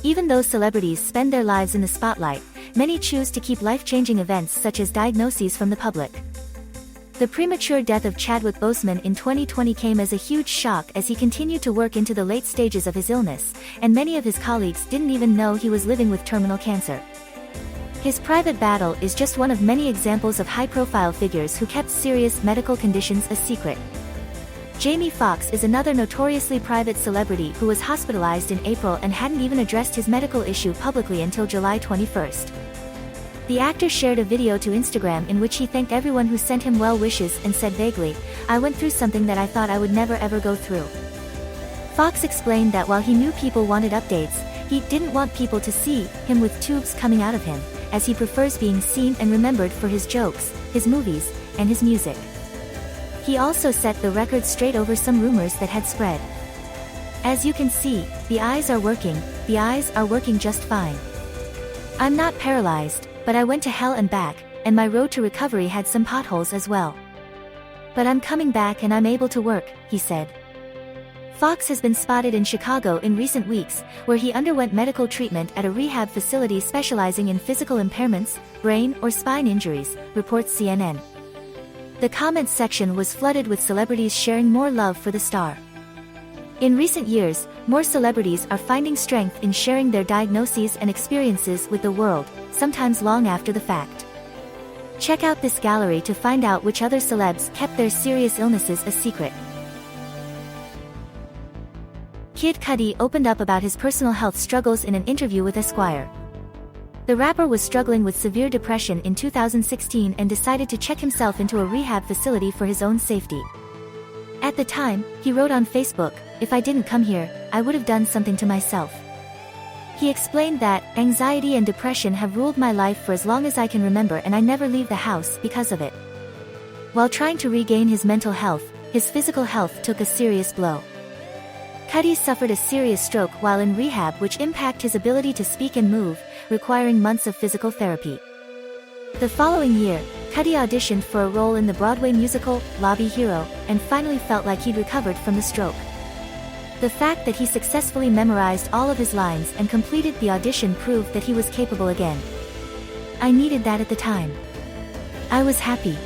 Even though celebrities spend their lives in the spotlight, many choose to keep life-changing events such as diagnoses from the public. The premature death of Chadwick Boseman in 2020 came as a huge shock as he continued to work into the late stages of his illness, and many of his colleagues didn't even know he was living with terminal cancer. His private battle is just one of many examples of high-profile figures who kept serious medical conditions a secret. Jamie Foxx is another notoriously private celebrity who was hospitalized in April and hadn't even addressed his medical issue publicly until July 21st. The actor shared a video to Instagram in which he thanked everyone who sent him well wishes and said vaguely, "I went through something that I thought I would never ever go through." Foxx explained that while he knew people wanted updates, he didn't want people to see him with tubes coming out of him, as he prefers being seen and remembered for his jokes, his movies, and his music. He also set the record straight over some rumors that had spread. "As you can see, the eyes are working just fine. I'm not paralyzed, but I went to hell and back, and my road to recovery had some potholes as well. But I'm coming back and I'm able to work," he said. Foxx has been spotted in Chicago in recent weeks, where he underwent medical treatment at a rehab facility specializing in physical impairments, brain or spine injuries, reports CNN. The comments section was flooded with celebrities sharing more love for the star. In recent years, more celebrities are finding strength in sharing their diagnoses and experiences with the world, sometimes long after the fact. Check out this gallery to find out which other celebs kept their serious illnesses a secret. Kid Cudi opened up about his personal health struggles in an interview with Esquire. The rapper was struggling with severe depression in 2016 and decided to check himself into a rehab facility for his own safety. At the time, he wrote on Facebook, "If I didn't come here, I would have done something to myself." He explained that, "Anxiety and depression have ruled my life for as long as I can remember and I never leave the house because of it." While trying to regain his mental health, his physical health took a serious blow. Cudi suffered a serious stroke while in rehab which impacted his ability to speak and move, requiring months of physical therapy. The following year, Cudi auditioned for a role in the Broadway musical, Lobby Hero, and finally felt like he'd recovered from the stroke. The fact that he successfully memorized all of his lines and completed the audition proved that he was capable again. "I needed that at the time. I was happy.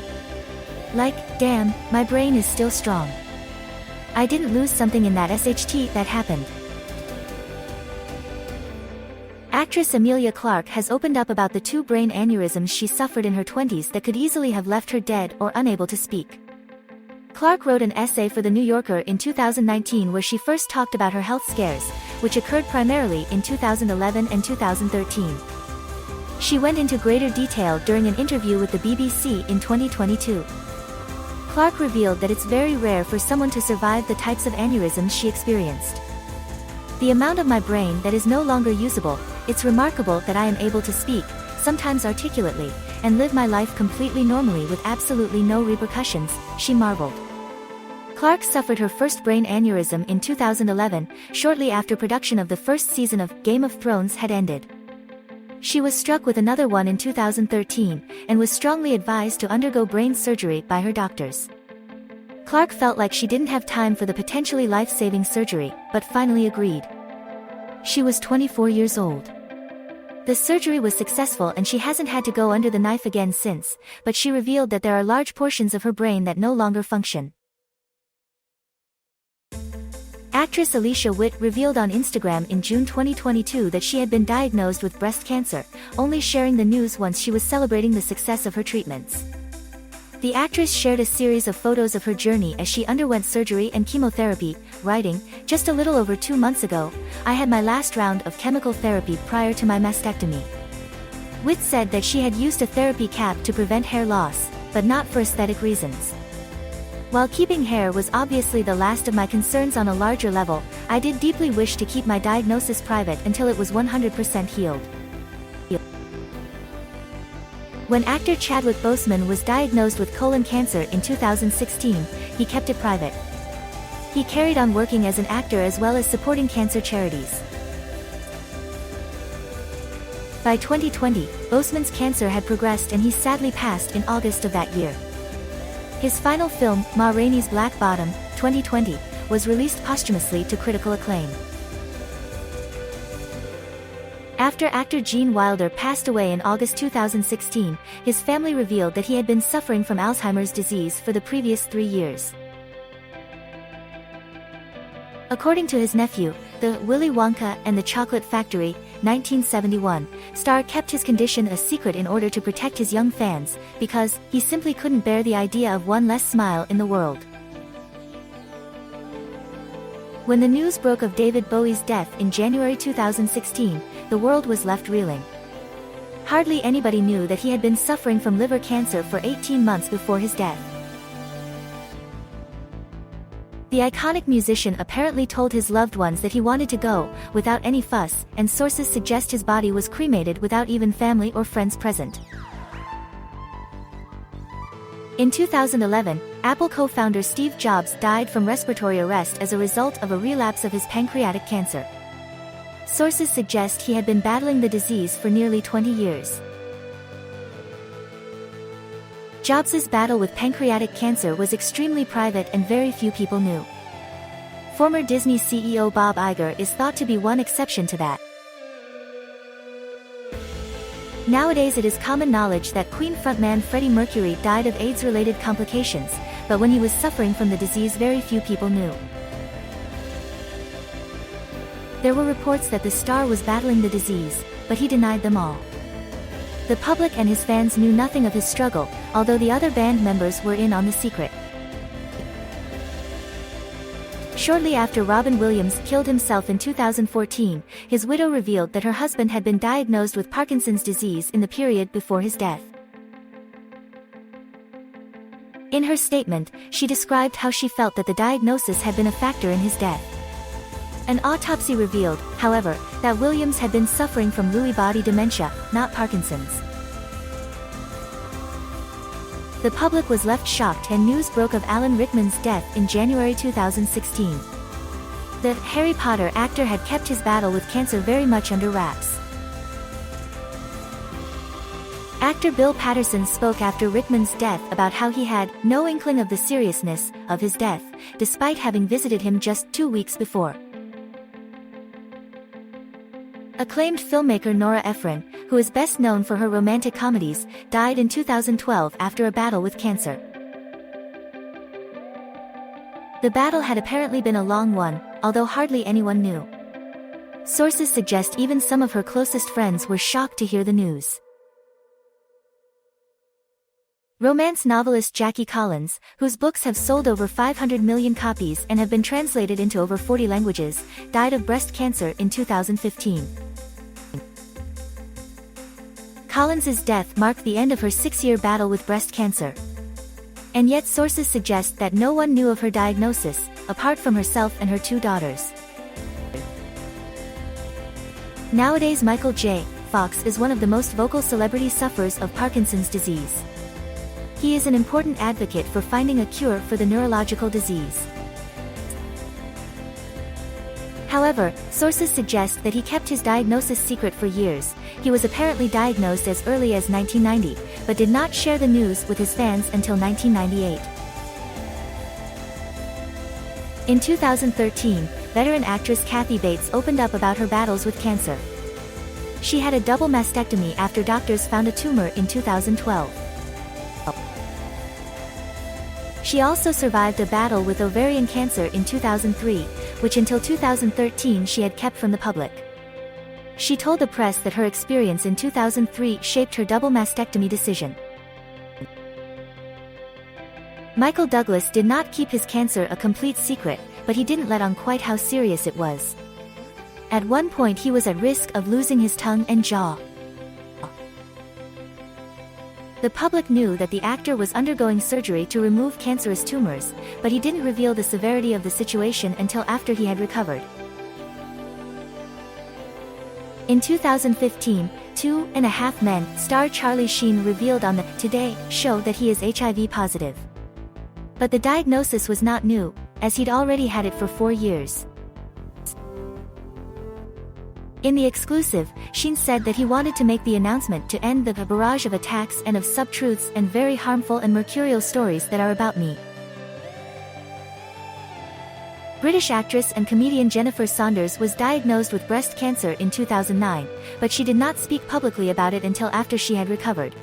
Like, damn, my brain is still strong. I didn't lose something in that SHT that happened." Actress Emilia Clarke has opened up about the 2 brain aneurysms she suffered in her 20s that could easily have left her dead or unable to speak. Clarke wrote an essay for The New Yorker in 2019 where she first talked about her health scares, which occurred primarily in 2011 and 2013. She went into greater detail during an interview with the BBC in 2022. Clarke revealed that it's very rare for someone to survive the types of aneurysms she experienced. "The amount of my brain that is no longer usable, it's remarkable that I am able to speak, sometimes articulately, and live my life completely normally with absolutely no repercussions," she marveled. Clarke suffered her first brain aneurysm in 2011, shortly after production of the first season of Game of Thrones had ended. She was struck with another one in 2013, and was strongly advised to undergo brain surgery by her doctors. Clarke felt like she didn't have time for the potentially life-saving surgery, but finally agreed. She was 24 years old. The surgery was successful and she hasn't had to go under the knife again since, but she revealed that there are large portions of her brain that no longer function. Actress Alicia Witt revealed on Instagram in June 2022 that she had been diagnosed with breast cancer, only sharing the news once she was celebrating the success of her treatments. The actress shared a series of photos of her journey as she underwent surgery and chemotherapy, writing, "Just a little over 2 months ago, I had my last round of chemical therapy prior to my mastectomy." Witt said that she had used a therapy cap to prevent hair loss, but not for aesthetic reasons. "While keeping hair was obviously the last of my concerns on a larger level, I did deeply wish to keep my diagnosis private until it was 100% healed." When actor Chadwick Boseman was diagnosed with colon cancer in 2016, he kept it private. He carried on working as an actor as well as supporting cancer charities. By 2020, Boseman's cancer had progressed and he sadly passed in August of that year. His final film, Ma Rainey's Black Bottom, 2020, was released posthumously to critical acclaim. After actor Gene Wilder passed away in August 2016, his family revealed that he had been suffering from Alzheimer's disease for the previous 3 years. According to his nephew, the Willy Wonka and the Chocolate Factory, 1971, star kept his condition a secret in order to protect his young fans, because he simply couldn't bear the idea of one less smile in the world. When the news broke of David Bowie's death in January 2016, the world was left reeling. Hardly anybody knew that he had been suffering from liver cancer for 18 months before his death. The iconic musician apparently told his loved ones that he wanted to go, without any fuss, and sources suggest his body was cremated without even family or friends present. In 2011, Apple co-founder Steve Jobs died from respiratory arrest as a result of a relapse of his pancreatic cancer. Sources suggest he had been battling the disease for nearly 20 years. Jobs' battle with pancreatic cancer was extremely private and very few people knew. Former Disney CEO Bob Iger is thought to be one exception to that. Nowadays it is common knowledge that Queen frontman Freddie Mercury died of AIDS-related complications, but when he was suffering from the disease very few people knew. There were reports that the star was battling the disease, but he denied them all. The public and his fans knew nothing of his struggle, although the other band members were in on the secret. Shortly after Robin Williams killed himself in 2014, his widow revealed that her husband had been diagnosed with Parkinson's disease in the period before his death. In her statement, she described how she felt that the diagnosis had been a factor in his death. An autopsy revealed, however, that Williams had been suffering from Lewy body dementia, not Parkinson's. The public was left shocked and news broke of Alan Rickman's death in January 2016. The Harry Potter actor had kept his battle with cancer very much under wraps. Actor Bill Patterson spoke after Rickman's death about how he had no inkling of the seriousness of his death, despite having visited him just 2 weeks before. Acclaimed filmmaker Nora Ephron, who is best known for her romantic comedies, died in 2012 after a battle with cancer. The battle had apparently been a long one, although hardly anyone knew. Sources suggest even some of her closest friends were shocked to hear the news. Romance novelist Jackie Collins, whose books have sold over 500 million copies and have been translated into over 40 languages, died of breast cancer in 2015. Collins's death marked the end of her 6-year battle with breast cancer. And yet sources suggest that no one knew of her diagnosis, apart from herself and her 2 daughters. Nowadays Michael J. Fox is one of the most vocal celebrity sufferers of Parkinson's disease. He is an important advocate for finding a cure for the neurological disease. However, sources suggest that he kept his diagnosis secret for years. He was apparently diagnosed as early as 1990, but did not share the news with his fans until 1998. In 2013, veteran actress Kathy Bates opened up about her battles with cancer. She had a double mastectomy after doctors found a tumor in 2012. She also survived a battle with ovarian cancer in 2003, which until 2013 she had kept from the public. She told the press that her experience in 2003 shaped her double mastectomy decision. Michael Douglas did not keep his cancer a complete secret, but he didn't let on quite how serious it was. At one point he was at risk of losing his tongue and jaw. The public knew that the actor was undergoing surgery to remove cancerous tumors, but he didn't reveal the severity of the situation until after he had recovered. In 2015, Two and a Half Men star Charlie Sheen revealed on the Today Show that he is HIV positive. But the diagnosis was not new, as he'd already had it for 4 years. In the exclusive, Sheen said that he wanted to make the announcement to end the barrage of attacks and of sub-truths and very harmful and mercurial stories that are about me. British actress and comedian Jennifer Saunders was diagnosed with breast cancer in 2009, but she did not speak publicly about it until after she had recovered.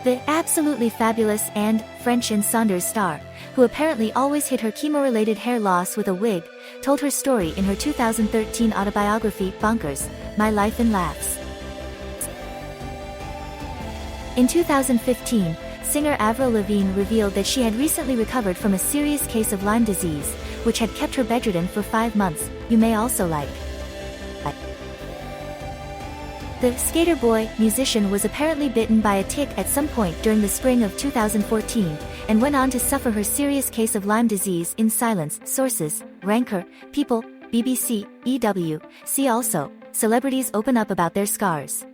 The absolutely fabulous and French and Saunders star, who apparently always hid her chemo-related hair loss with a wig, told her story in her 2013 autobiography, Bonkers, My Life in Laughs. In 2015, singer Avril Lavigne revealed that she had recently recovered from a serious case of Lyme disease, which had kept her bedridden for 5 months. You may also like. The skater boy musician was apparently bitten by a tick at some point during the spring of 2014, and went on to suffer her serious case of Lyme disease in silence. Sources: Ranker, People, BBC, EW. See also, celebrities open up about their scars.